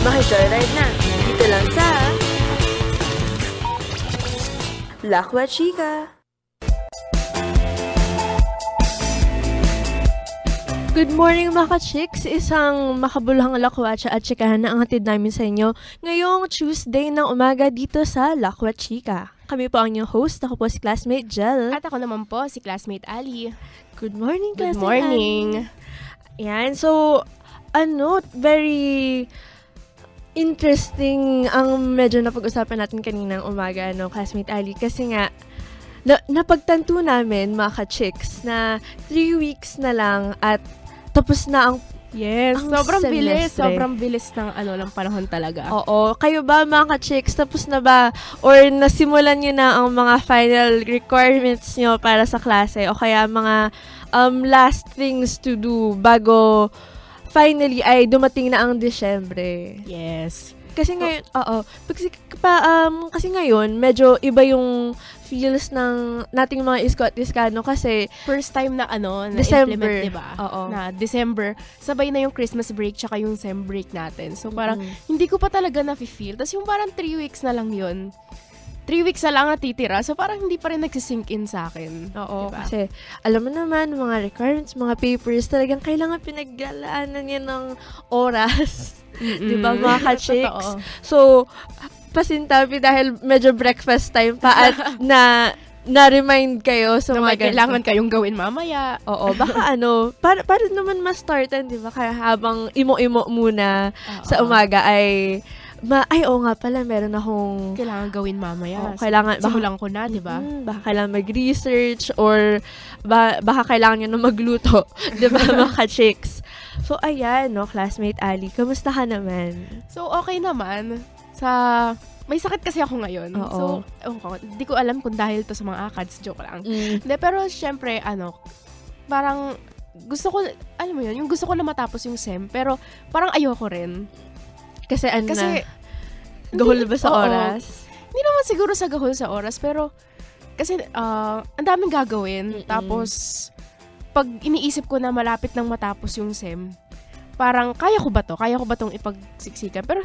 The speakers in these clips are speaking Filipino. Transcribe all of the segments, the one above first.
Maki-joyride na, dito lang sa Lakwa Chika! Good morning mga ka-chicks! Isang makabuluhang lakwatsa at chikahan na ang hatid namin sa inyo ngayong Tuesday ng umaga dito sa Lakwa Chika. Kami po ang inyong host. Ako po si classmate Jel. At ako naman po si classmate Ali. Good morning, Good classmate morning. Ali. Yan, so very interesting ang medyo napag-usapan natin kaninang umaga, classmate Ali. Kasi nga, napagtanto namin mga ka-chicks na 3 weeks na lang at tapos na ang Yes, ang sobrang bilis. semestre. Sobrang bilis ng panahon talaga. Oo. Kayo ba mga ka-chicks, tapos na ba? Or nasimulan nyo na ang mga final requirements nyo para sa klase? O kaya mga last things to do bago finally ay dumating na ang Disyembre? Yes. Kasi ngayon, kasi ngayon, medyo iba yung feels ng nating mga isko-iskano kasi First time na December. na-implement, diba? Oo. Na December, sabay na yung Christmas break tsaka yung sem break natin. So parang hindi ko pa talaga na-feel. Tapos yung parang 3 weeks na lang yun. 3 weeks na lang natitira. So parang hindi pa rin nagsisink in sa akin. Oo, diba? kasi alam mo naman, mga requirements, mga papers, talagang kailangan pinaglalaanan niya ng oras. Diba, mga ka-chicks? Totoo. So, pasintabi dahil medyo breakfast time pa at na-remind kayo sa Na mga may kailangan kayong gawin mamaya. Oo, baka para naman ma-startan, di ba? Kaya habang imo-imo muna sa umaga ay oo nga pala, meron akong Kailangan gawin mamaya. kailangan, Simulan ko na, diba? baka kailangan mag-research or baka kailangan nyo na magluto, di ba, mga ka-chicks? So, ayan, classmate Ali, kamusta ka naman? So, okay naman. May sakit kasi ako ngayon. Oo. So, hindi ko alam kung dahil to sa mga ACADS. Joke lang. Hindi, pero syempre, parang gusto ko, alam mo yun, yung gusto ko na matapos yung SEM, pero parang ayoko rin. Kasi gahol ba sa oo. oras? Hindi naman siguro sa gahol sa oras, pero kasi ang daming gagawin. Tapos, pag iniisip ko na malapit nang matapos yung SEM, parang kaya ko ba to? Kaya ko ba tong ipagsiksikan? Pero,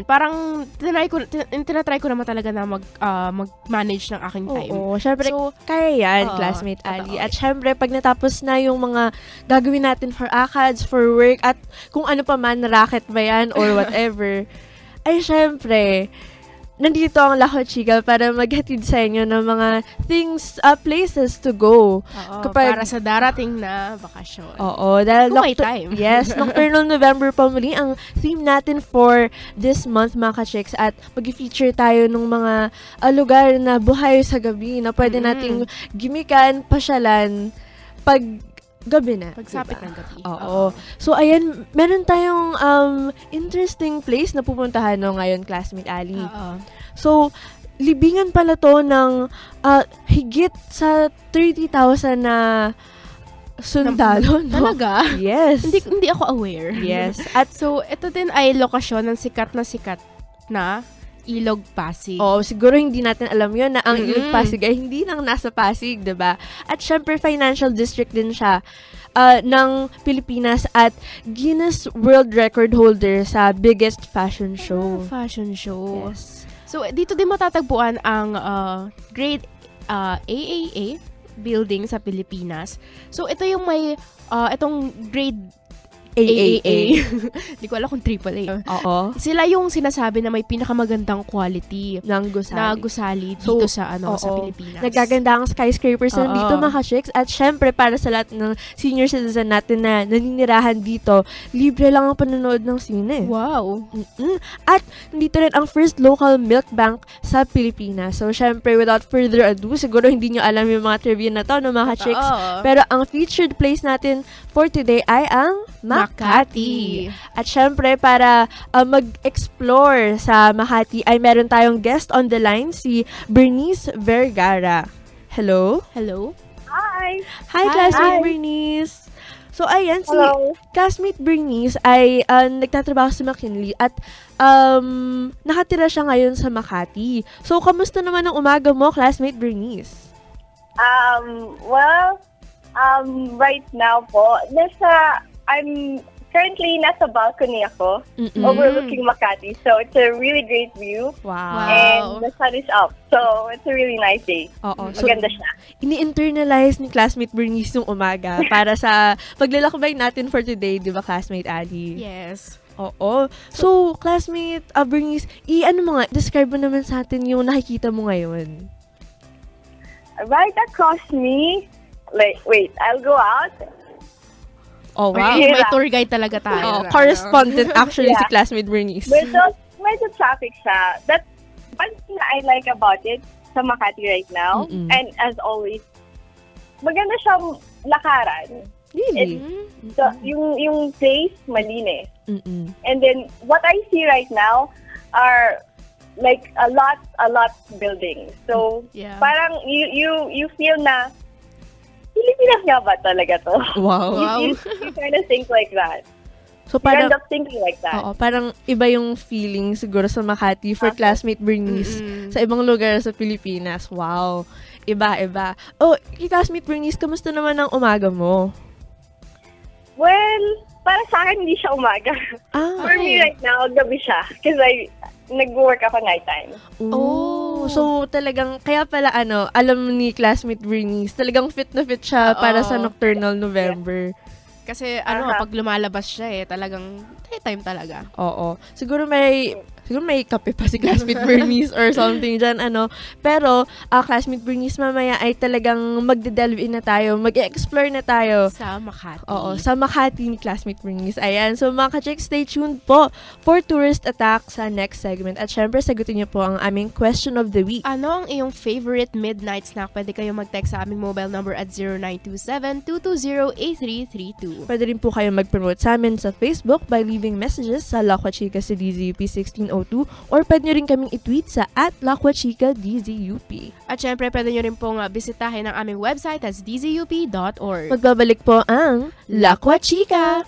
parang tinatry ko naman talaga na mag-manage ng aking time. Oo, syempre, So, kaya yan, oo, classmate totoo. Ali. At syempre, pag natapos na yung mga gagawin natin for ACADS, for work, at kung ano pa man, racket ba yan, or whatever, ay syempre, nandito ang Lakwa Chika para maghatid sa inyo ng mga things, places to go. Oo, Kapag- para sa darating na bakasyon. Oo, dahil Kung may time. Yes, Nocturnal November pa muli ang theme natin for this month, mga ka-chicks, at mag-feature tayo ng mga lugar na buhay sa gabi na pwede nating gimikan, pasyalan pag gabi na. Pagsapit diba? ng gabi. Oo. So, ayan, meron tayong interesting place na pupuntahan ngayon, classmate Ali. Oo. So, libingan pala to ng higit sa 30,000 na sundalo, no? Talaga? Yes. Hindi ako aware. Yes. At So, ito din ay lokasyon ng sikat na Ilog Pasig. siguro hindi natin alam yun na ang Ilog Pasig ay hindi lang nasa Pasig, diba? At syempre, financial district din siya ng Pilipinas at Guinness World Record holder sa biggest fashion show. Fashion show. Yes. So, dito din matatagpuan ang grade AAA building sa Pilipinas. So, ito yung may itong grade AAA. Hindi ko alam kung AAA. Oo. Sila yung sinasabi na may pinakamagandang quality Ng gusali. na gusali So, dito sa sa oo. Pilipinas. Nagaganda ang skyscrapers na dito, mga ka-chicks. At syempre, para sa lahat ng senior citizen natin na naninirahan dito, libre lang ang panonood ng sine. Wow. At nandito rin ang first local milk bank sa Pilipinas. So, syempre, without further ado, siguro hindi nyo alam yung mga trivia na to, no, mga ka-chicks. Oo. Pero ang featured place natin for today ay ang Makati. At syempre, para mag-explore sa Makati, ay meron tayong guest on the line, si Bernice Vergara. Hello? Hello? Hi! Hi, Hi. classmate Hi. Bernice. So, ayan, si Hello! classmate Bernice ay nagtatrabaho sa McKinley at nakatira siya ngayon sa Makati. So, kamusta naman ang umaga mo, classmate Bernice? Right now po, I'm currently nasa balcony ako, overlooking Makati. So it's a really great view. Wow. And the sun is up. So it's a really nice day. Oo. So, Maganda siya. ini-internalize ni classmate Bernice yung umaga para sa paglalakbay natin for today, di ba, classmate Ali? Yes. Oo. So, classmate Bernice, describe mo naman sa atin yung nakikita mo ngayon. Right across me, wait, I'll go out. Oh, wow. Okay, may tour guide talaga tayo. Correspondent actually Yeah. si classmate Bernice. Medyo traffic siya. That's one thing I like about it sa Makati right now. And as always, maganda siyang lakaran. Really? So, yung place, malinis. Mm-mm. And then, what I see right now are like a lot buildings. So, Yeah. parang you feel na, Pilipinas nga ba talaga to? Wow. You kind of think like that. So, You parang, end up thinking like that. oo, parang iba yung feeling siguro sa Makati for classmate Bernice sa ibang lugar sa Pilipinas. Wow. Iba. Oh, classmate Bernice, kamusta naman ang umaga mo? Well, para sa akin, hindi siya umaga. For me right now, gabi siya. Kasi nag-work ako nighttime. Oh. So, talagang, kaya pala alam ni classmate Bernice, talagang fit na fit siya para sa Nocturnal November. Kasi pag lumalabas siya talagang time talaga. Oo. Siguro may kape pa si classmate Bernice or something dyan, Pero, classmate Bernice, mamaya ay talagang magde-delve in na tayo, mag-explore na tayo. Sa Makati. Oo, sa Makati ni classmate Bernice. Ayan. So, mga ka-check, stay tuned po for Tourist Attack sa next segment. At syempre, sagutin niyo po ang aming question of the week. Ano ang iyong favorite midnight snack? Pwede kayo mag-text sa aming mobile number at 0927-220-8332. Pwede rin po kayo mag-promote sa amin sa Facebook by leaving messages sa Lakwa Chika sa DZUP 1602 or pwede nyo rin kaming i-tweet sa @LakwaChikaDZUP. At syempre, pwede nyo rin pong bisitahin ang aming website at dzup.org. Magbabalik po ang Lakwa Chika!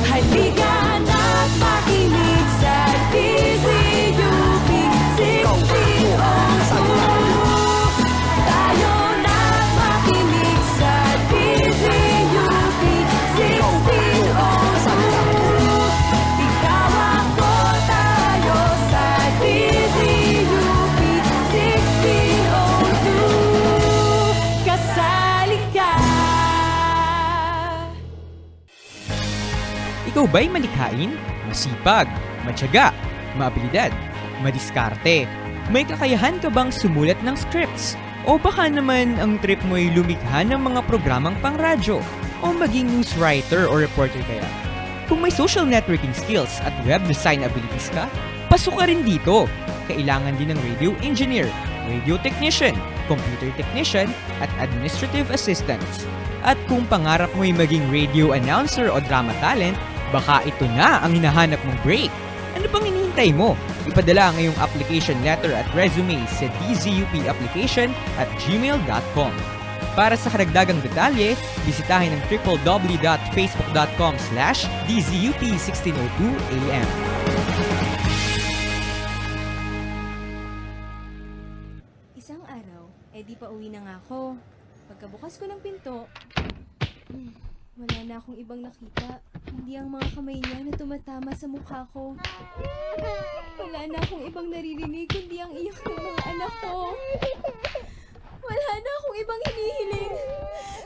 Halika na't makinig sa DZUP 1602. Tayo na't makinig sa DZUP 1602. Ikaw ako, tayo sa DZUP 1602. Kasali ka. Ikaw ba'y malikhain, masipag, matyaga, maabilidad, madiskarte? May kakayahan ka bang sumulat ng scripts? O baka naman ang trip mo'y lumikha ng mga programang pangradyo? O maging news writer o reporter kaya? Kung may social networking skills at web design abilities ka, pasok ka rin dito. Kailangan din ng radio engineer, radio technician, computer technician, at administrative assistants. At kung pangarap mo'y maging radio announcer o drama talent, baka ito na ang hinahanap mong break. Ano pang hinihintay mo? Ipadala ang iyong application letter at resume sa dzupapplication@gmail.com. Para sa karagdagang detalye, bisitahin ang www.facebook.com/dzup1602am. Isang araw, di pa uwi na nga ako. Pagkabukas ko ng pinto, wala na akong ibang nakita. Hindi ang mga kamay niya na tumatama sa mukha ko. Wala na akong ibang naririnig kundi ang iyak ng mga anak ko. Wala na akong ibang hinihiling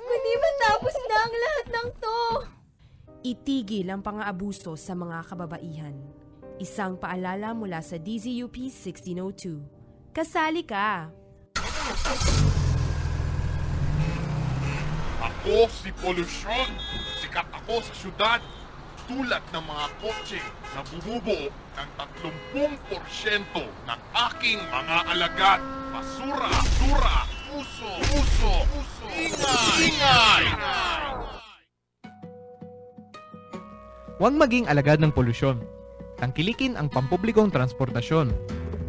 kundi matapos na ang lahat ng to. Itigil ang pang-aabuso sa mga kababaihan. Isang paalala mula sa DZUP 1602. Kasali ka! Ako si Polusyon. Sikat ako sa syudad. Tulad ng mga kotse na bumubuo ng 30% ng aking mga alagad. Basura, basura, uso, uso, uso. Ingay! Huwag maging alagad ng polusyon. Tangkilikin ang pampublikong transportasyon.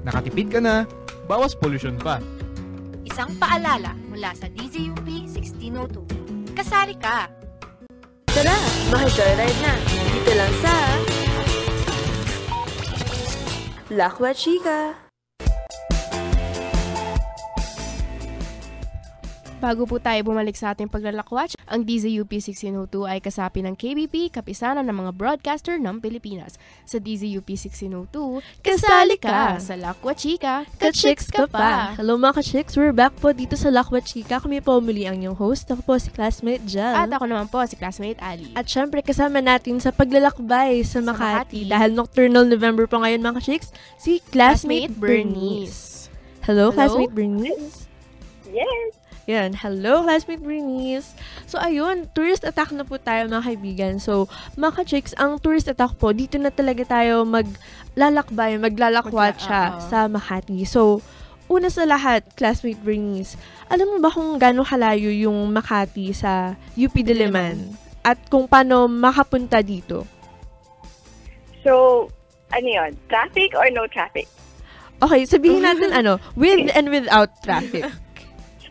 Nakatipid ka na, bawas polusyon pa. Isang paalala mula sa DZUP 1602. Kasali ka! Tara, maki-joyride na. Dito lang sa Lakwa Chika. Bago po tayo bumalik sa ating paglalakwatch, ang DZUP 1602 ay kasapi ng KBP, kapisanan ng mga broadcaster ng Pilipinas. Sa DZUP 1602, kasali ka sa Lakwa Chika, Ka-chicks ka pa! Hello mga ka-chicks, we're back po dito sa Lakwa Chika. Kami po muli ang inyong host. Ako po si classmate Jel. At ako naman po si classmate Ali. At syempre kasama natin sa paglalakbay sa Makati. Dahil nocturnal November po ngayon mga ka-chicks, si classmate Bernice. Hello, classmate Bernice? Yes. Yan, hello classmate Bernice. So ayun, tourist attack na po tayo mga kaibigan. So mga ka-chicks, ang tourist attack po, dito na talaga tayo maglalakwatsa sa Makati. So una sa lahat, classmate Bernice, alam mo ba kung gaano kalayo yung Makati sa UP Diliman? At kung paano makapunta dito? So, ano yun? Traffic or no traffic? Okay, sabihin natin with and without traffic.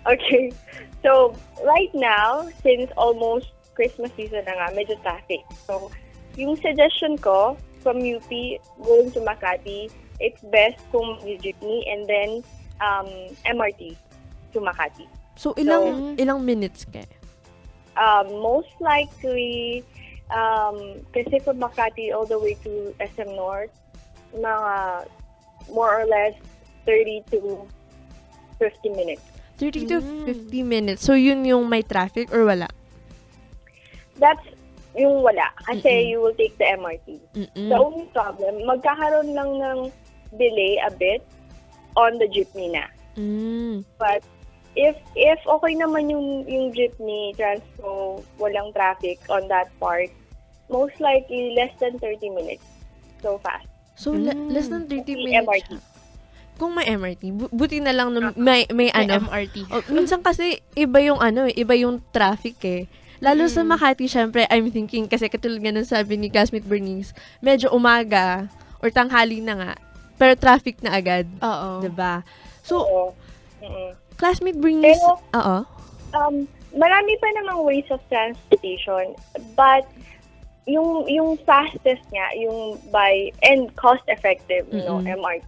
Okay. So, right now, since almost Christmas season na nga, medyo traffic. So, yung suggestion ko from UP going to Makati, it's best kung jeepney and then MRT to Makati. So, ilang minutes ka? Most likely, kasi from Makati all the way to SM North, mga more or less 30 to 50 minutes. 30 to 50 minutes. So, yun yung may traffic or wala? That's yung wala. Kasi you will take the MRT. The only problem, magkakaroon lang ng delay a bit on the jeepney na. But, if okay naman yung jeepney transpo, walang traffic on that part, most likely less than 30 minutes. So fast. So, less than 30 minutes. MRT. Kung may MRT, buti na lang na may MRT. Minsan kasi iba yung traffic eh. Lalo sa Makati, syempre, I'm thinking, kasi katulad nga ng sabi ni classmate Bernice, medyo umaga or tanghali na nga, pero traffic na agad. Oo. Diba? So, classmate Bernice, marami pa namang ways of transportation, but yung fastest niya, yung by, and cost-effective, MRT.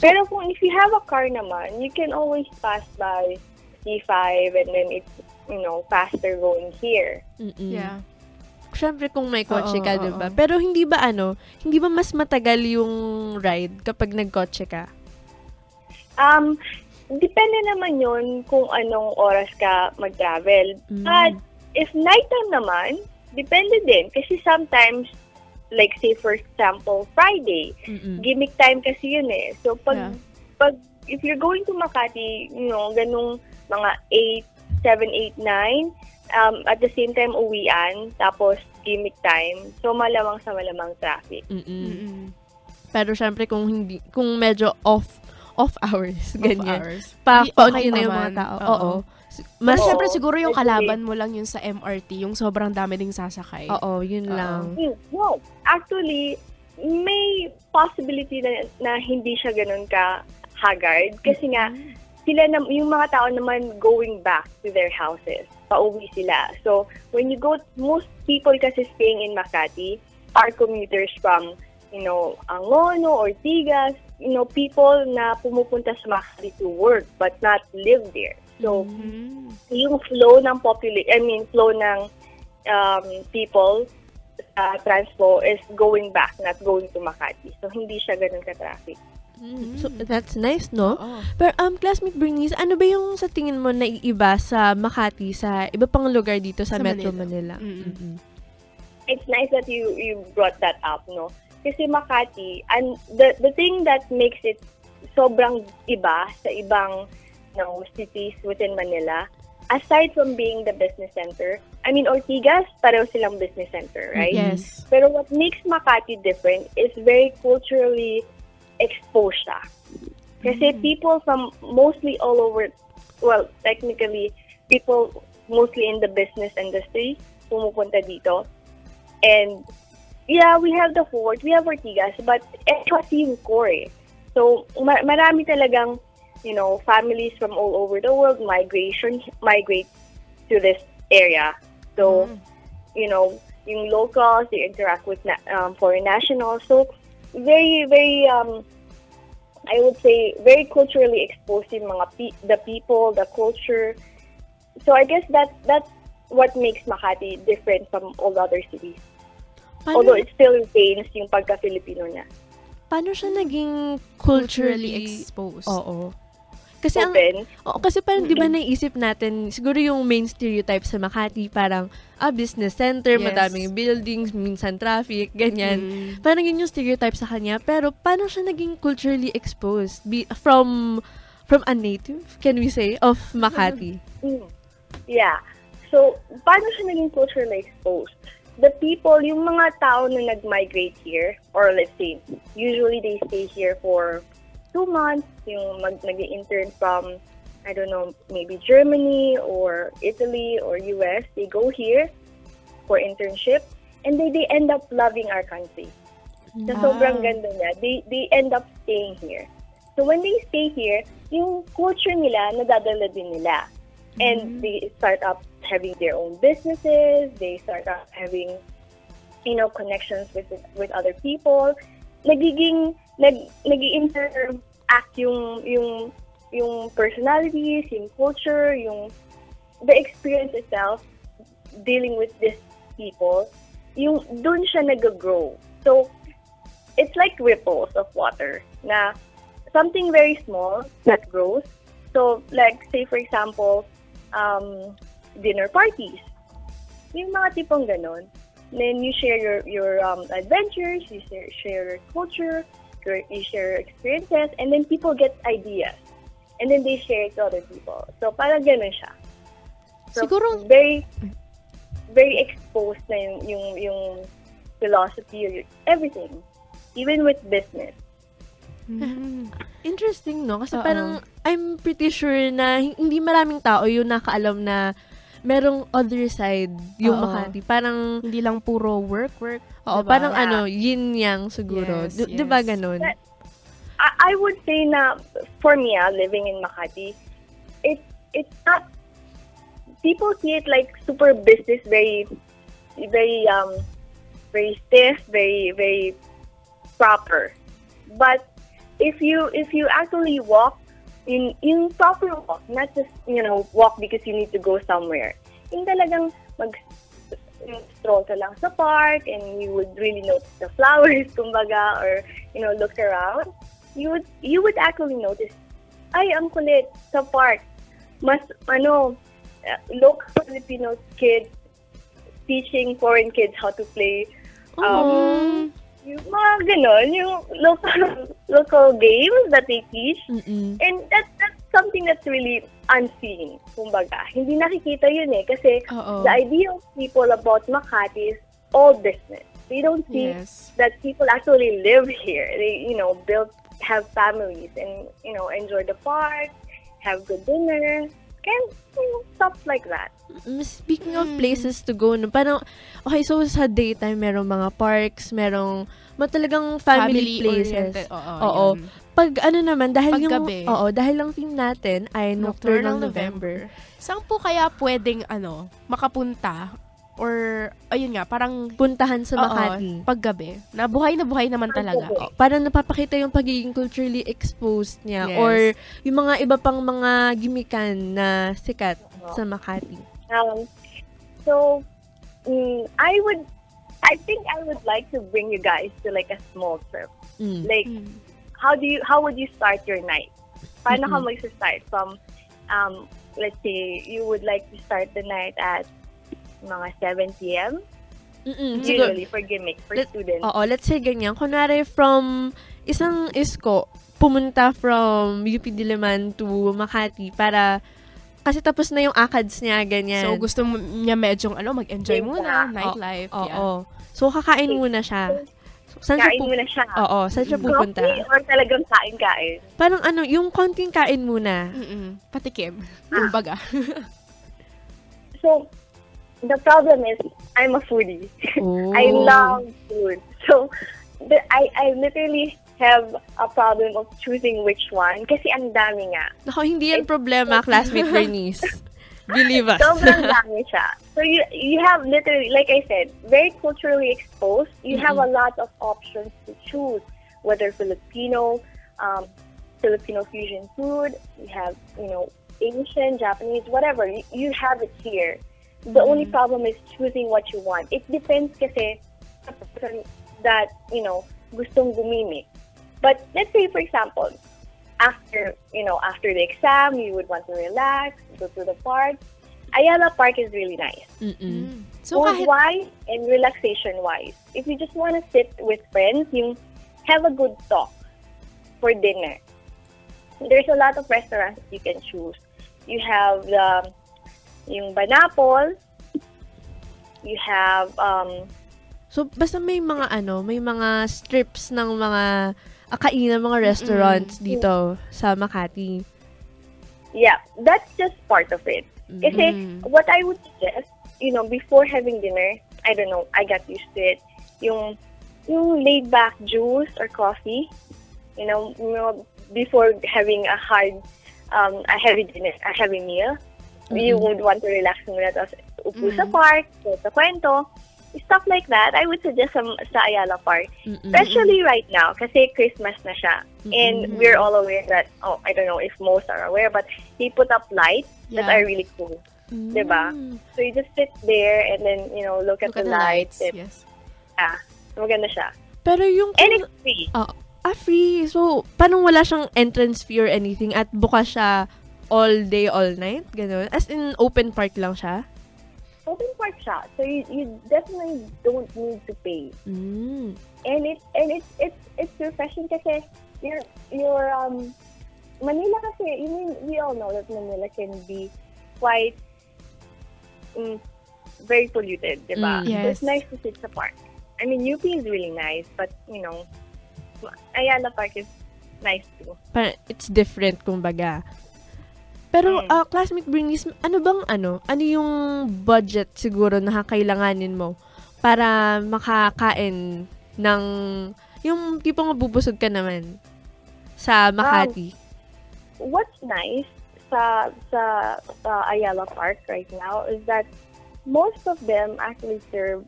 Pero kung if you have a car naman, you can always pass by C5 and then it's, faster going here. Yeah. Siyempre kung may kotse ka, diba? Pero hindi ba mas matagal yung ride kapag nagkotse ka? Depende naman yun kung anong oras ka mag-travel. But if nighttime naman, depende din. Kasi sometimes, like say for example, Friday, gimmick time kasi yun eh. So pag if you're going to Makati, ganung mga 7, 8, 9, at the same time uwian, tapos gimmick time, so malamang sa malamang traffic. Pero syempre kung medyo off hours, ganyan. Okay na yung mga tao. Oo. Mas syempre siguro yung kalaban mo lang yun sa MRT, yung sobrang dami ding sasakay. Oo, yun lang. No, actually, may possibility na hindi siya ganun ka haggard kasi nga sila na, yung mga tao naman going back to their houses. Pauwi sila. So, when you go, most people kasi staying in Makati are commuters from, Angono, Ortigas, people na pumupunta sa Makati to work but not live there. So, yung flow ng flow ng people sa transpo is going back, not going to Makati. So, hindi siya ganun ka-traffic. So, that's nice, no? Pero, classmate Bernice, ano ba yung sa tingin mo na iiba sa Makati, sa iba pang lugar dito sa Metro Manila? It's nice that you brought that up, no? Kasi Makati, and the thing that makes it sobrang iba sa ibang cities within Manila, aside from being the business center, Ortigas, pareho silang business center, right? Yes. Pero what makes Makati different is very culturally exposed siya. Kasi people from mostly all over, well, technically, people mostly in the business industry, pumupunta dito. And, yeah, we have the fort, we have Ortigas, but kasi yung core. So, marami talagang families from all over the world migrate to this area. So, yung locals, they interact with foreign nationals. So, very, very, I would say, very culturally exposed yung the people, the culture, So I guess that's what makes Makati different from all other cities. Although it still retains yung pagka-Filipino niya. Paano siya naging Culturally culturally exposed. Oo. Kasi Open. kasi parang 'di ba naisip natin siguro yung main stereotype sa Makati parang business center, Yes. madaming buildings, minsan traffic, ganyan. Parang yun yung stereotype sa kanya, pero paano siya naging culturally exposed from a native, can we say, of Makati? Yeah. So, paano siya naging culturally exposed? The people, yung mga tao na nag-migrate here, or let's say, usually they stay here for 2 months, yung nag-intern from, I don't know, maybe Germany or Italy or US, they go here for internship, and they end up loving our country. So, sobrang ganda niya. They end up staying here. So, when they stay here, yung culture nila, nadadala din nila. And they start up having their own businesses, they start up having, connections with other people. Nag-interact yung personalities, yung culture, the experience itself dealing with these people, dun siya nag-grow. So, it's like ripples of water na something very small that grows. So, like, say for example, dinner parties. Yung mga tipong ganon. Then you share your adventures, you share your culture, you share your experiences, and then people get ideas. And then they share it to other people. So, parang ganon siya. So, Siguro, very, very exposed na yung philosophy, everything. Even with business. Interesting, no? Kasi parang, I'm pretty sure na hindi maraming tao yung nakaalam na merong other side yung Makati. Parang, hindi lang puro work. Oo, diba? parang yin-yang siguro. Yes, Diba yes. ganon? But, I would say na, for me, living in Makati, it's not, people see it like super business, very, very, very stiff, very, very proper. But if you actually walk in proper walk, not just walk because you need to go somewhere. Yung talagang stroll ka lang sa park and you would really notice the flowers, kumbaga, or look around. You would actually notice, ay, ang kulit sa park. Mas local Filipino kids teaching foreign kids how to play. Yung mga ganon, yung local games that they teach. And that's something that's really unseen, kumbaga. Hindi nakikita yun kasi the idea of people about Makati is all business. They don't see that people actually live here. They, have families and, enjoy the park, have good dinner, and stuff like that. Speaking of places to go, no, parang, okay, so sa daytime, merong mga parks, merong talagang family places. Oo. Yun. Pag naman, dahil Paggabi. dahil lang theme natin ay Nocturnal November. Saan po kaya pwedeng, makapunta? Or, ayun nga, parang Puntahan sa Makati. Paggabi. Na buhay naman talaga. Parang napapakita yung pagiging culturally exposed niya or yung mga iba pang mga gimikan na sikat sa Makati. So, I think I would like to bring you guys to like a small trip. Like, how would you start your night? Paano ka mag-start from, let's say, you would like to start the night at mga 7 p.m. Usually for gimmick, for students. Oo, let's say ganyan. Kunwari from isang isko, pumunta from UP Diliman to Makati para kasi tapos na yung ACADS niya, ganyan. So, gusto niya medyong mag-enjoy muna, nightlife. Oo. So, kakain muna siya. Saan Kain muna siya. Oo, saan siya pupunta? Coffee or talagang kain-kain? Parang yung konting kain muna. Patikim. Kumbaga. So, the problem is, I'm a foodie. Oh. I love food. So, I literally have a problem of choosing which one kasi ang dami nga. Naku, hindi yan problema, classmate Bernice. Believe us. Sobrang dami siya. So, you have literally, like I said, very culturally exposed. You have a lot of options to choose, whether Filipino fusion food, you have, Asian, Japanese, whatever. You have it here. The only problem is choosing what you want. It depends kasi sa person that, gustong gumimik. But let's say, for example, after the exam, you would want to relax, go to the park. Ayala Park is really nice. So Food-wise and relaxation-wise. If you just want to sit with friends, you have a good talk for dinner. There's a lot of restaurants you can choose. You have yung Banapol. You have So, basta may mga strips ng mga kainan, mga restaurants dito sa Makati. yeah, that's just part of it. Kasi what I would suggest, before having dinner, I don't know, I got used to it. Yung laid back juice or coffee, before having a heavy dinner, a heavy meal. You would want to relax muna, tapos upo sa park, sa kwento, stuff like that. I would suggest sa Ayala Park. Especially right now, kasi Christmas na siya. And we're all aware that, I don't know if most are aware, but they put up lights that are really cool. Diba? So you just sit there and then, look at the lights. Yes. Maganda siya. Pero yung... And it's free. Free. So, paano wala siyang entrance fee or anything at bukas siya all day, all night? Ganun. As in, open park lang siya? Open park siya. So you definitely don't need to pay. And it's refreshing kasi your Manila kasi, we all know that Manila can be quite very polluted, diba? Yes. So it's nice to sit sa park. I mean, UP is really nice, but Ayala Park is nice too. It's different, kumbaga. Pero, classmate Bernice, ano yung budget siguro na kakailanganin mo para makakain ng, yung tipong mabubusog ka naman sa Makati? What's nice sa Ayala Park right now is that most of them actually serve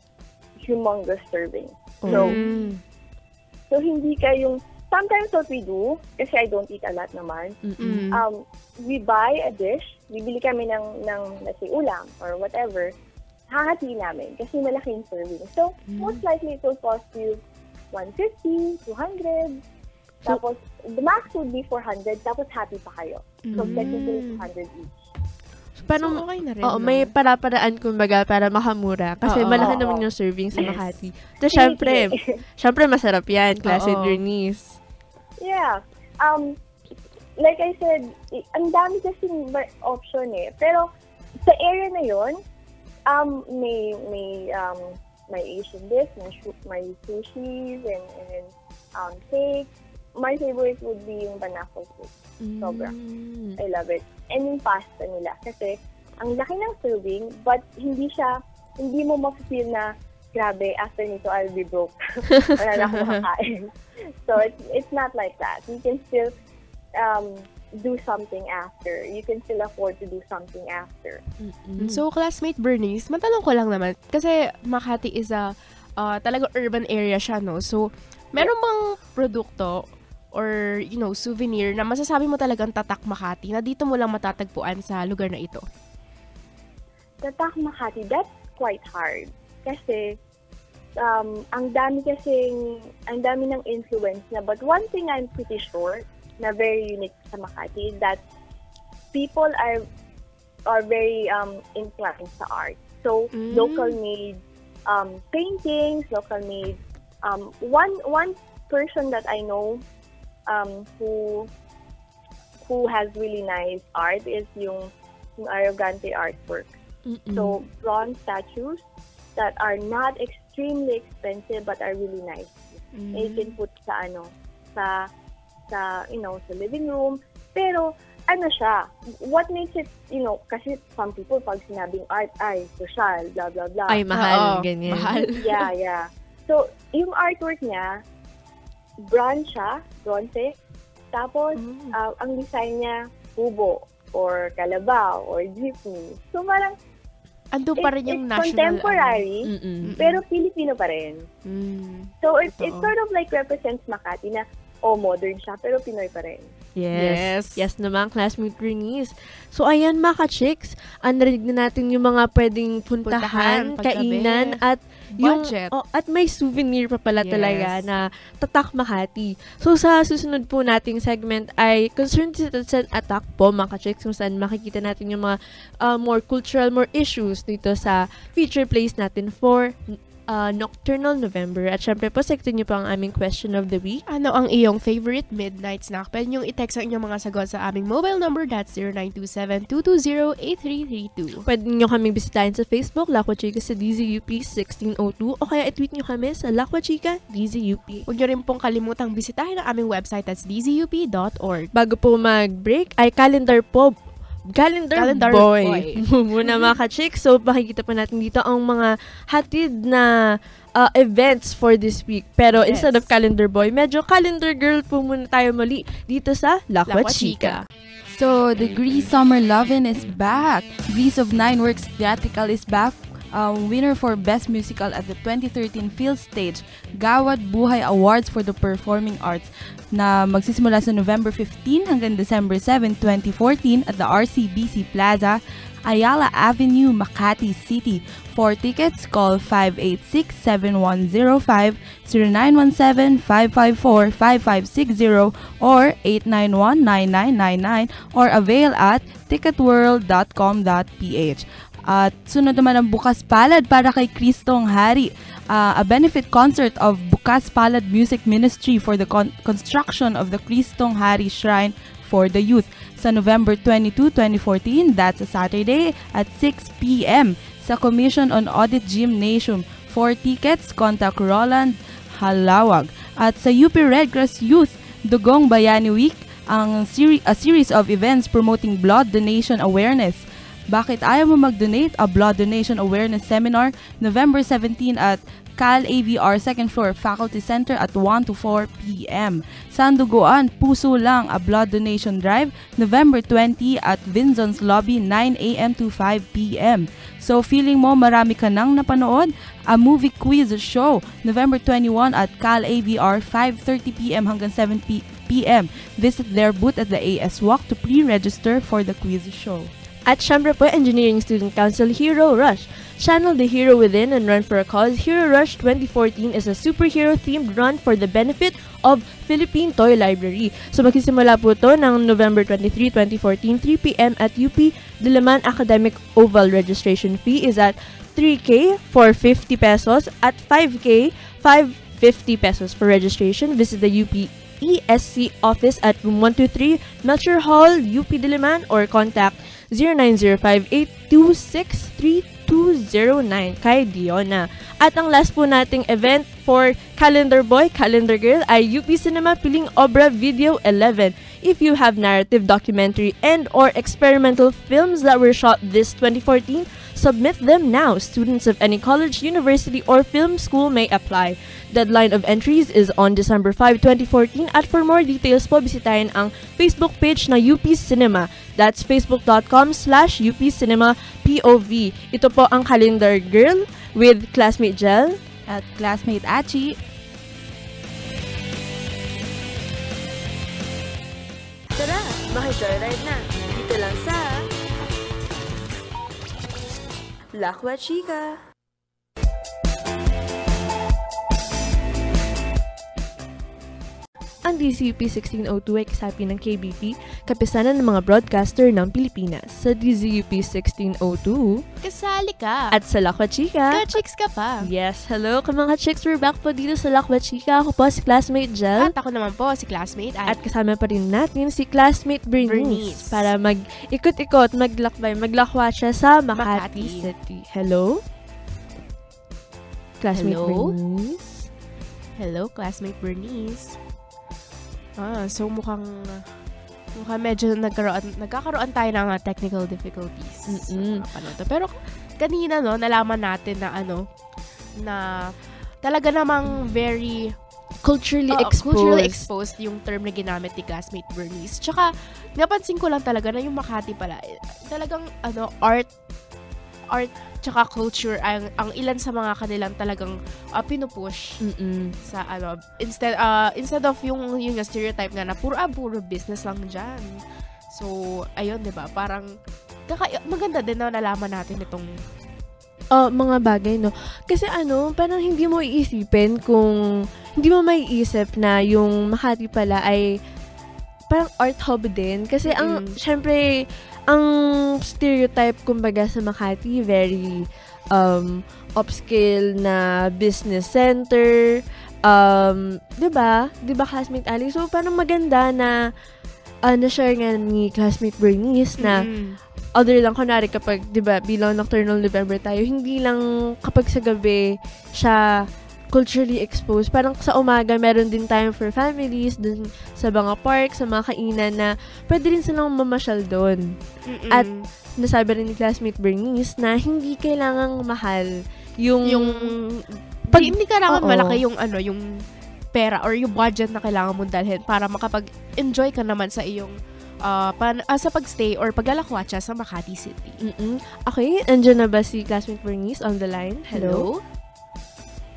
humongous serving. So hindi ka yung, sometimes what we do, kasi I don't eat a lot naman, we buy a dish, bibili kami ng let's say, ulam or whatever, hahatiin namin kasi malaki yung serving. So, most likely it will cost you 150, 200, tapos the max would be 400, tapos happy pa kayo. So, technically 200 each. Paano, okay na rin, may para-paraan kumbaga para makamura. Kasi malaki naman yung serving sa Makati. So, syempre masarap yan, classmate Bernice. Yeah. Like I said, ang dami kasing option eh. Pero sa area na yon, may Asian dish, may sushis and cake. My favorite would be yung Banapol cake. Sobra. I love it. And yung pasta nila. Kasi ang laki ng serving, but hindi mo ma-feel na grabe, after nito I'll be broke. Wala na akong makakain. So it's not like that. You can still do something after. You can still afford to do something after. So, classmate Bernice, matanong ko lang naman, kasi Makati is a talagang urban area siya, no? So, meron bang produkto or, souvenir na masasabi mo talagang tatak Makati na dito mo lang matatagpuan sa lugar na ito? Tatak Makati, that's quite hard. Kasi, ang dami ng influence na. But one thing I'm pretty sure na very unique sa Makati is that people are very inclined sa art. So, local-made paintings, local-made. One person that I know who has really nice art is yung Arrogante artwork. So, bronze statues that are not extremely expensive but are really nice. And you can put sa living room. Pero, siya, what makes it, kasi some people pag sinabing art, ay, social, blah, blah, blah. Ay, mahal, ganyan. Mahal. Yeah. So, yung artwork niya, bronze, tapos, ang design niya, kubo, or kalabaw, or jeepney. So, parang, ando pa rin yung it's national contemporary, pero Filipino pa rin. So, it sort of like represents Makati na, modern siya, pero Pinoy pa rin. Yes. Yes naman, classmate Bernice. So, ayan mga ka-chicks, narinig na natin yung mga pwedeng puntahan, kainan, at budget. At may souvenir pa pala talaga na Tatak Makati. So, sa susunod po nating segment ay Concerned Citizen Attack po, mga ka-chicks, kung saan makikita natin yung mga more cultural, more issues dito sa feature place natin for Nocturnal November. At syempre po, sektin niyo po ang aming question of the week. Ano ang iyong favorite midnight snack? Pwede niyong i-text ang inyong mga sagot sa aming mobile number, that's 0927-220-8332. Pwede niyo kaming bisitahin sa Facebook, Lakwa Chika sa DZUP 1602, o kaya i-tweet niyo kami sa Lakwa Chika DZUP. Huwag niyo rin pong kalimutang bisitahin ang aming website, that's dzup.org. Bago po mag-break, ay calendar boy. Muna mga ka-chicks. So, makikita pa natin dito ang mga hatid na events for this week. Pero instead of calendar boy, medyo calendar girl po muna tayo muli dito sa Lakwa Chika. So, the Grease Summer Lovin' is back. Grease of Nine Works Theatrical is back. Winner for Best Musical at the 2013 Field Stage Gawad Buhay Awards for the Performing Arts na magsisimula sa November 15 hanggang December 7, 2014 at the RCBC Plaza, Ayala Avenue, Makati City. For tickets, call 586-7105, 0917-554-5560 or 891-9999 or avail at ticketworld.com.ph. At sunod naman ang Bukas Palad para kay Kristong Hari, a benefit concert of Bukas Palad Music Ministry for the construction of the Kristong Hari Shrine for the Youth sa November 22, 2014, that's a Saturday at 6 p.m. sa Commission on Audit Gymnasium. For tickets, contact Roland Halawag. At sa UP Red Cross Youth Dugong Bayani Week, a series of events promoting blood donation awareness. Bakit ayaw mo mag-donate? A blood donation awareness seminar, November 17 at Cal AVR 2nd floor Faculty Center at 1 to 4 p.m. Sanduguan, Puso Lang, a blood donation drive, November 20 at Vinzon's Lobby, 9 a.m. to 5 p.m. So, feeling mo marami ka nang napanood? A movie quiz show, November 21 at Cal AVR, 5:30 p.m. hanggang 7 p.m. Visit their booth at the AS Walk to pre-register for the quiz show. At syempre po, Engineering Student Council Hero Rush. Channel the hero within and run for a cause. Hero Rush 2014 is a superhero-themed run for the benefit of Philippine Toy Library. So magsisimula po ito ng November 23, 2014, 3 p.m. at UP Diliman Academic Oval. Registration fee is at 3K for 50 pesos at 5K, 550 pesos for registration. Visit the UP ESC office at room 123 Melcher Hall, UP Diliman, or contact 0905-826-3209 kay Diona. At ang last po nating event for Calendar Boy, Calendar Girl ay UP Cinema Piling Obra Video 11. If you have narrative, documentary, and or experimental films that were shot this 2014, submit them now. Students of any college, university, or film school may apply. Deadline of entries is on December 5, 2014. At for more details po, bisitahin ang Facebook page na UP Cinema. That's facebook.com/UP Cinema POV. Ito po ang Calendar Girl with Classmate Jel at Classmate Achi. Tara, maki-joyride na. Dito lang sa Lakwa Chika. Ang DZUP 1602 ay kasapi ng KBP, kapisanan ng mga broadcaster ng Pilipinas. Sa DZUP 1602, kasali ka. At sa Lakwa Chika, ka-chicks ka pa. Yes, hello mga chicks, we're back po dito sa Lakwa Chika. Ako po si Classmate Jel. At ako naman po si Classmate At kasama pa rin natin si Classmate Bernice. Para mag-ikot-ikot, maglakbay, maglakwa siya sa Makati City. Hello? Classmate Bernice? Hello, Classmate Bernice. So mukhang medyo nagkakaroon tayo ng technical difficulties. Pero kanina nalaman natin na na talaga namang very culturally exposed yung term na ginamit ni Classmate Bernice. Tsaka napansin ko lang talaga na yung Makati pala talagang art tsaka culture ang ilan sa mga kanilang talagang pinupush sa instead of yung stereotype nga na puro business lang dyan. So, ayun, 'di ba? Parang maganda din na nalaman natin itong mga bagay, no? Kasi parang hindi mo iisipin hindi mo maiisip na yung Makati pala ay parang art hub din. Kasi syempre, ang stereotype kumbaga sa Makati, very upscale na business center. 'Di ba? 'Di ba, Classmate Ali? So, parang maganda na na-share nga ni Classmate Bernice na other lang, kunwari kapag, di ba, bilang Nocturnal November tayo, hindi lang kapag sa gabi siya culturally exposed. Parang sa umaga, meron din time for families, dun sa mga park, sa mga kainan na pwede rin silang mamasyal doon. At nasabi rin ni Classmate Bernice na hindi kailangang mahal yung hindi kailangan malaki yung pera or yung budget na kailangan mong dalhin para makapag-enjoy ka naman sa iyong sa pagstay or paglalakwatsa sa Makati City. Okay, andyan na ba si Classmate Bernice on the line? Hello?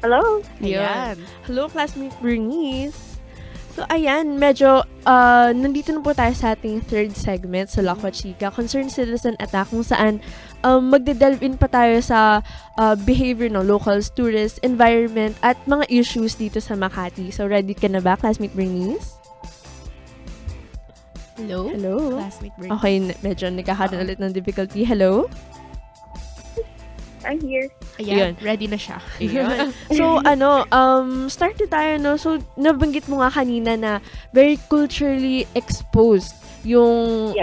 Hello? Ayan. Hello, Classmate Bernice. So, ayan, medyo nandito na po tayo sa ating third segment sa Lakwa Chika, Concerned Citizen Attack, kung saan magde-delve in pa tayo sa behavior ng locals, tourists, environment, at mga issues dito sa Makati. So, ready ka na ba, Classmate Bernice? Hello? Classmate Bernice. Okay, medyo nagkakaroon ulit ng difficulty. Hello? I'm here. Ayan, ready na siya. Ayan. So, start na tayo, no? So, nabanggit mo nga kanina na very culturally exposed yung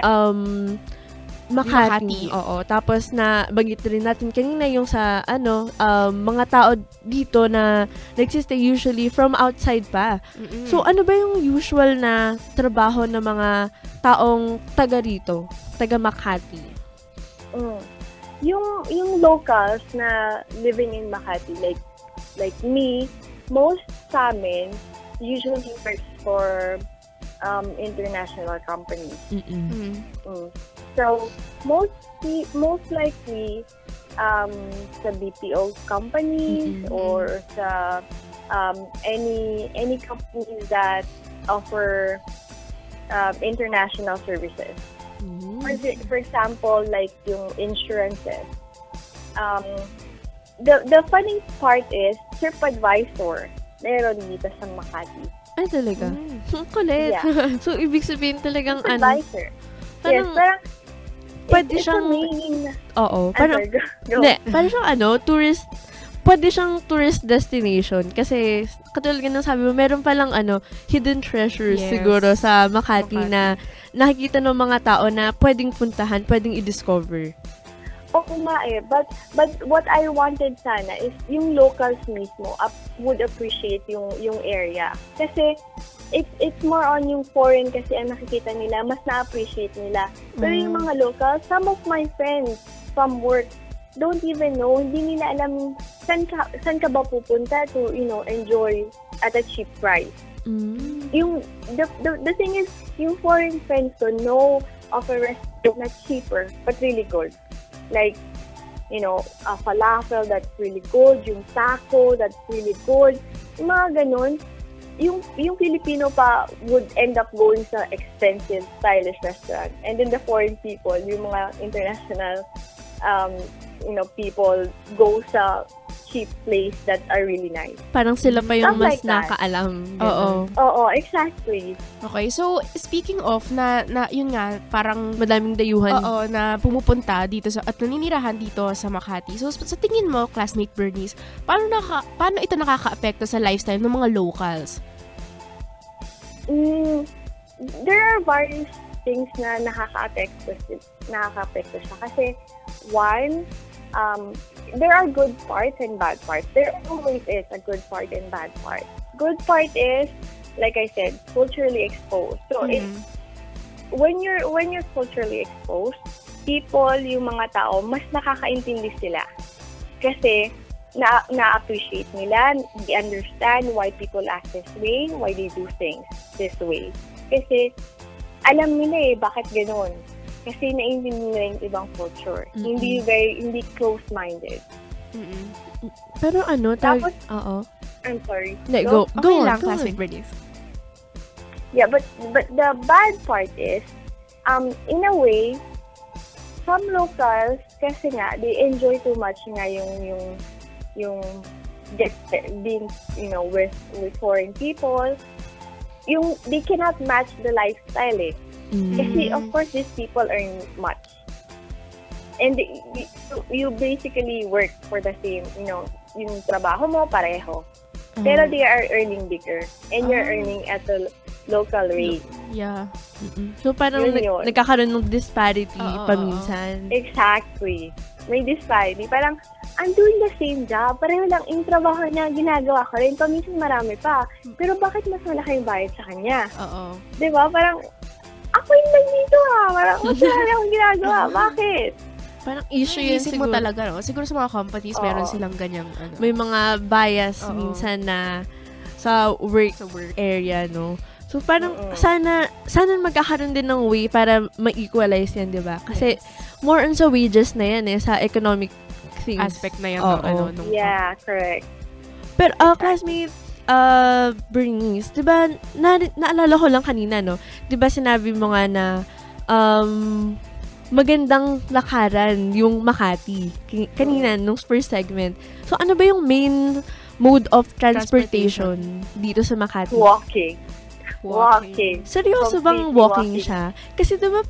Makati. Oo. Tapos na banggit rin natin kanina yung sa mga tao dito na nagsistay usually from outside pa. So ano ba yung usual na trabaho ng mga taong taga rito, taga Makati? Yung locals na living in Makati, like me, most sa amin usually works for international companies. So, most likely, sa BPO companies or sa any companies that offer international services. For example, like yung insurances. The funny part is, TripAdvisor, meron dito sa Makati. Ay, talaga? Kulit. Yeah. So, ibig sabihin talagang TripAdvisor. Parang, pwede siyang, parang siyang tourist, pwede siyang tourist destination. Kasi, katulad nga ng sabi mo, meron palang hidden treasures siguro sa Makati na nakikita ng mga tao na pwedeng puntahan, pwedeng i-discover. Oo nga but what I wanted sana is yung locals mismo would appreciate yung area. Kasi it's more on yung foreign kasi ang nakikita nila, mas na-appreciate nila. Pero yung mga locals, some of my friends from work don't even know, hindi nila alam saan ka ba pupunta to, enjoy at a cheap price. Yung the thing is, yung foreign friends to know of a restaurant na cheaper but really good. Like, a falafel that's really good, yung taco that's really good, yung mga ganun. Yung Filipino pa would end up going sa expensive, stylish restaurant. And then the foreign people, yung mga international people go sa cheap place that are really nice. Parang sila pa yung mas nakaalam. Oo, exactly. Okay, so speaking of yun nga, parang madaming dayuhan. Oo, na pumupunta dito at naninirahan dito sa Makati. So sa tingin mo, Classmate Bernice, paano ito nakaka-apekto sa lifestyle ng mga locals? There are various things na nakaka-apekto siya. Kasi one, there are good parts and bad parts. There always is a good part and bad part. Good part is, like I said, culturally exposed. So, when you're culturally exposed, people, yung mga tao, mas nakakaintindi sila. Kasi, na-appreciate nila, they understand why people act this way, why they do things this way. Kasi, alam nila bakit gano'n. Kasi naiintindihan nila yung ibang culture. Mm-mm. Hindi close-minded. Pero ano, Tapos- oo. I'm sorry. Hindi, go Okay on, lang, go on. classmate Bernice. Yeah, but the bad part is, in a way, some locals, kasi nga, they enjoy too much nga yung being, with foreign people. They cannot match the lifestyle eh. Kasi, of course, these people earn much. And you basically work for the same, yung trabaho mo, pareho. Pero they are earning bigger. And you're earning at a local rate. Yeah. So, parang Yun. nagkakaroon ng disparity Oo, paminsan. Exactly. May disparity. Parang, I'm doing the same job. Pareho lang yung trabaho niya, ginagawa ko rin. Paminsan marami pa. Pero bakit mas malaki yung bayad sa kanya? Oo. Diba? Parang, ako yung nandito Parang, mas malaki akong ginagawa. Bakit? Parang issue yun Iisip siguro. mo talaga, no? Siguro sa mga companies, meron silang ganyang, May mga bias Oo. minsan na sa work area, no? So, parang sana magkakaroon din ng way para ma-equalize yan, di ba? Kasi, more on sa wages na yan sa economic things. aspect na yan. Oo. Nung Yeah, correct. Pero, classmate, Bernice, di ba, naalala ko lang kanina, no? Di ba sinabi mo nga na, magandang lakaran yung Makati. Kanina, nung first segment. So, ano ba yung main mode of transportation dito sa Makati? Walking. Seryoso bang Completely walking walking. siya? Kasi diba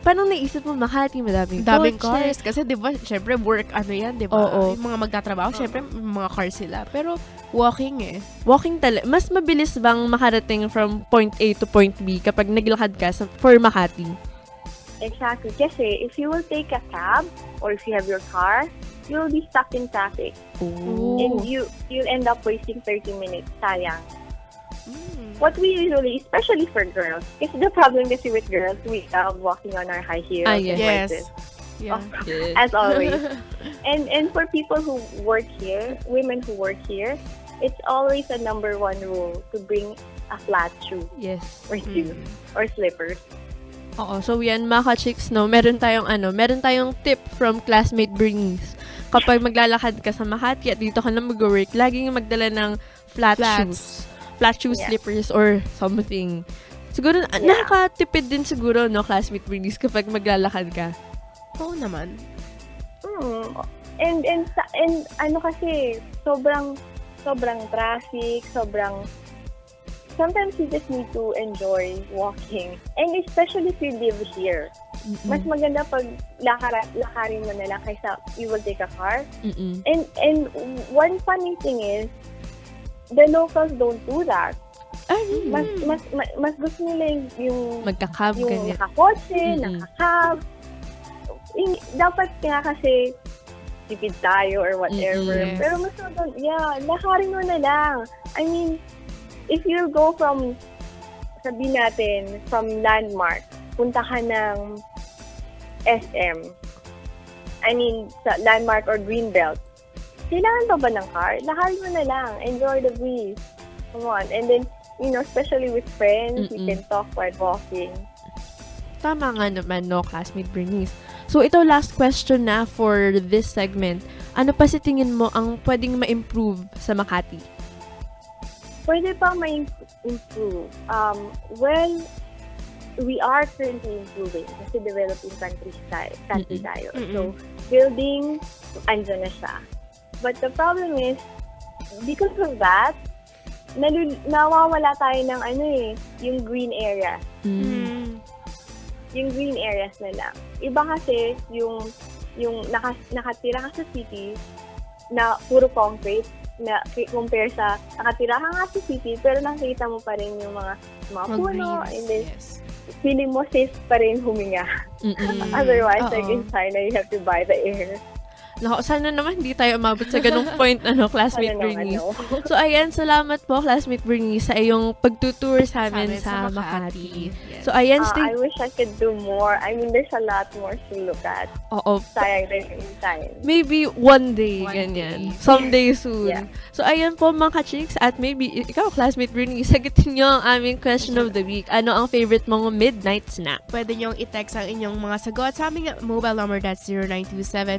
parang naisip mo Makati, madaming daming kotse. cars. Kasi, di ba, syempre, work, di ba? Oo. Yung mga magtatrabaho, syempre, mga cars sila. Pero, walking Walking talaga. Mas mabilis bang makarating from point A to point B kapag naglakad ka for Makati? Exactly. Kasi, if you will take a cab, or if you have your car, you will be stuck in traffic. And you'll end up wasting 30 minutes. Sayang. What we usually, especially for girls, kasi the problem kasi with girls, we love walking on our high heels. and Yes. braces. Yeah. As always. And for people who work here, women who work here, it's always a number one rule to bring a flat shoe. Yes. Or shoes. Or slippers. Oo. So, yan, mga ka-chicks, no? Meron tayong tip from classmate Bernice. Kapag maglalakad ka sa Makati at dito ka na mag-work, laging magdala ng flat shoes. Flat shoe slippers or something. Siguro, nakakatipid din siguro, no, classmate Bernice, kapag maglalakad ka. Oo naman. And ano kasi, sobrang traffic, sometimes you just need to enjoy walking. And especially if you live here. Mas maganda pag lakarin mo na lang kaysa you will take a car. And one funny thing is, the locals don't do that. Mas gusto nila yung magka-cab, yung ganyan. nakakotse, nakakab. Dapat nga kasi tipid tayo or whatever. Yes. Pero mas lakarin mo na lang. I mean, if you go from, sabihin natin, from Landmark, punta ka ng SM, I mean, sa Landmark or Greenbelt, kailangan pa ba ng car? Lakarin mo na lang. Enjoy the breeze. Come on. And then, especially with friends, you can talk while walking. Tama nga naman, no, classmate Bernice. So, ito last question na for this segment. Ano pa sa tingin mo ang pwedeng ma-improve sa Makati? Pwede pa ma-improve. Well, we are currently improving kasi developing country tayo. So, building, andyan na siya. But the problem is, because of that, nawawala tayo ng yung green area. Yung green areas na lang. Iba kasi yung nakatira ka sa city na puro concrete na compare sa nakatira ka nga sa city pero nakikita mo pa rin yung mga puno and then feeling mo safe pa rin huminga. Otherwise, like in China, you have to buy the air. Nako, sana naman hindi tayo umabot sa ganung point, classmate Sana naman, Bernice. no? So, ayan, salamat po, classmate Bernice, sa iyong pagtutour sa amin sa Makati. Yes. So, ayan, I wish I could do more. I mean, there's a lot more to look at. Oo, Sayang rin yung time. maybe one day, One ganyan. day. Someday soon. Yeah. So, ayan po, mga ka-chicks, at maybe, ikaw, classmate Bernice, sagutin nyo ang aming question of the week. Ano ang favorite mong midnight snack? Pwede niyong i-text ang inyong mga sagot sa aming mobile number, that's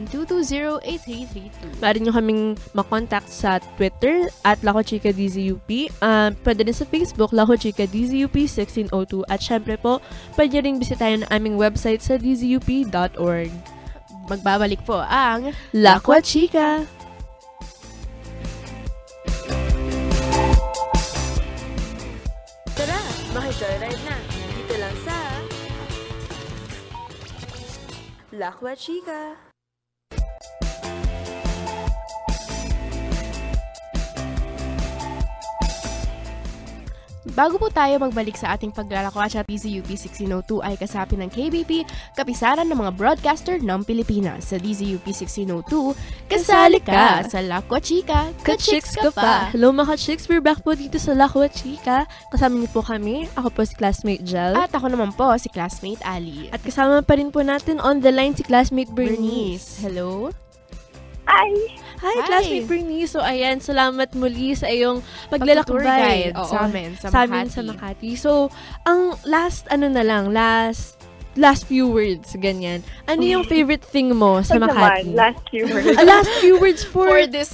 0927-220-8332. Maaari nyo kaming makontakt sa Twitter at Laco Chica DZUP. Pwede din sa Facebook, Laco Chica DZUP 1602. At syempre po, pwede rin bisitahin ang aming website sa dzup.org. Magbabalik po ang Laco Chica! Tara, maki-joyride na. Dito lang sa Lakwa Chica. Bago po tayo magbalik sa ating paglalakwa sa DZUP 1602 ay kasapi ng KBP, kapisaran ng mga broadcaster ng Pilipinas. Sa DZUP 1602, kasali ka sa Lakwa Chica, ka-chicks ka pa! Hello mga ka-chicks, we're back po dito sa Lakwa Chica. Kasama niyo po kami, ako po si classmate Jel. At ako naman po, si classmate Ali. At kasama pa rin po natin on the line si classmate Bernice. Hello? Hi! Hi, Hi. classmate Bernice. So, ayan, salamat muli sa iyong Pagtutour paglalakbay. guide Oo, sa amin, sa amin Makati. sa Makati. So, ang last few words, ganyan. Ano yung favorite thing mo sa Wag Makati? naman, last few words. Last few words for this,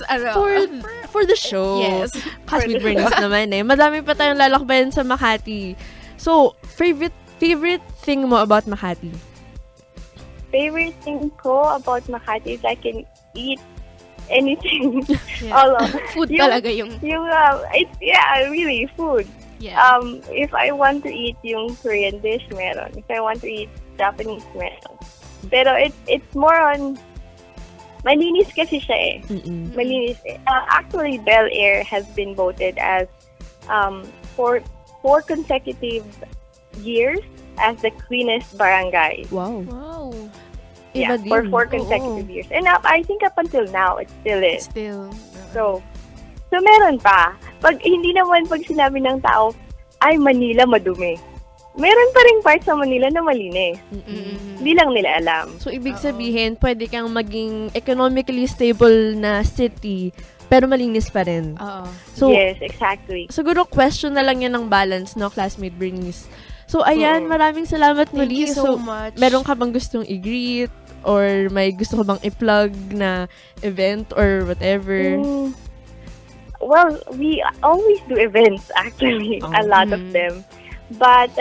for the show. Yes. Classmate Bernice naman eh. Madami pa tayong lalakbayan sa Makati. So, favorite thing mo about Makati? Favorite thing ko about Makati is I can eat anything. Yeah. All of Food talaga yung... really, food. Yeah. If I want to eat yung Korean dish, meron. If I want to eat Japanese, meron. Pero it's more on... Malinis kasi siya eh. Malinis. Actually, Bel Air has been voted as for 4 consecutive years as the cleanest barangay. Wow. Yeah, Iba for din. 4 consecutive years. And I think up until now, it still is. Still. So meron pa. Pag sinabi ng tao, ay, Manila madumi. Meron pa ring parts sa Manila na malinis. Hindi lang nila alam. So, ibig sabihin, pwede kang maging economically stable na city, pero malinis pa rin. So, yes, exactly. Siguro question na lang yan ng balance, no, classmate Bernice. So, ayan, maraming salamat Thank muli. you so much. Meron ka bang gustong i-greet? Or may gusto ka bang i-plug na event or whatever? Well, we always do events, actually. A lot of them. But,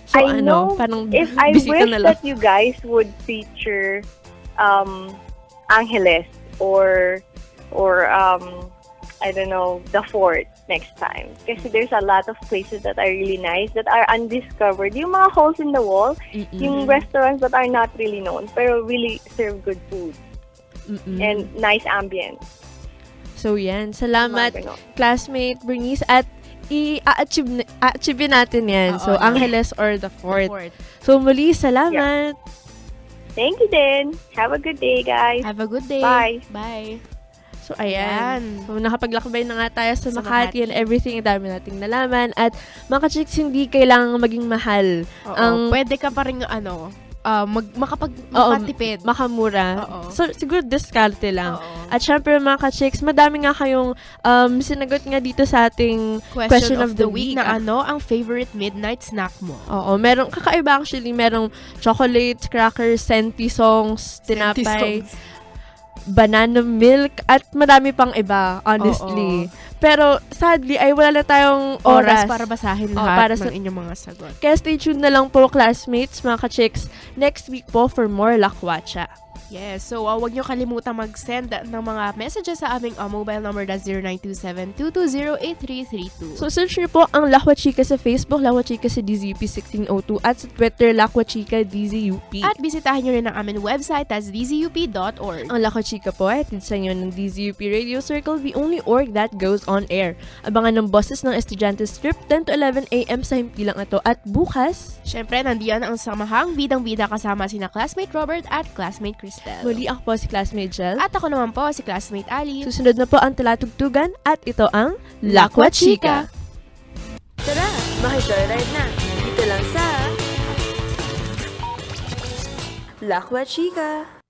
So, I know parang if I bisita wish na lang. that you guys would feature Angeles or I don't know, the Fort next time. Kasi there's a lot of places that are really nice that are undiscovered. Yung mga holes in the wall, yung restaurants that are not really known pero really serve good food and nice ambience. So, yan. Salamat, Mga ganon. classmate Bernice. At i-achieve natin yan. So, Angeles or the Fort. So, muli, salamat. Thank you din. Have a good day, guys. Have a good day. Bye. Bye. So, ayan. So, nakapaglakbay na nga tayo sa Sa Makati and everything. Ang dami nating nalaman. At mga ka-chicks, hindi kailangan maging mahal. Pwede ka pa rin, makatipid. Makamura. Oo. So, siguro diskarte lang. At syempre, mga ka-chicks, madami nga kayong sinagot nga dito sa ating question of the week. Na ang favorite midnight snack mo? Oo, merong, kakaiba actually, merong chocolate, crackers, senti songs, tinapay, banana milk, at madami pang iba, honestly. Pero, sadly, ay wala na tayong oras para basahin Oo, lahat para ng sa inyong mga sagot. Kaya stay tuned na lang po, classmates, mga ka-chicks, next week po for more Lakwacha. Yes, so huwag nyo kalimutan mag-send ng mga messages sa aming mobile number, that's 0927-220-8332. So, search nyo po ang Lakwa Chica sa Facebook, Lakwa Chica sa DZUP 1602, at sa Twitter, Lakwa Chica DZUP. At bisitahin nyo rin ang aming website, that's dzup.org. Ang Lakwa Chica po ay atid sa inyo ng DZUP Radio Circle, the only org that goes on air. Abangan ng boses ng Estudyante Strip, 10 to 11 a.m. sa himpilang ito. At bukas, syempre, nandiyan ang samahang bidang-bida kasama sina Classmate Robert at Classmate Cristel. Muli ako po si Classmate Jel. At ako naman po, si Classmate Ali. Susunod na po ang Talatugtugan at ito ang Lakwa Chika. Tara, maki-joyride na. Dito lang sa Lakwa Chika.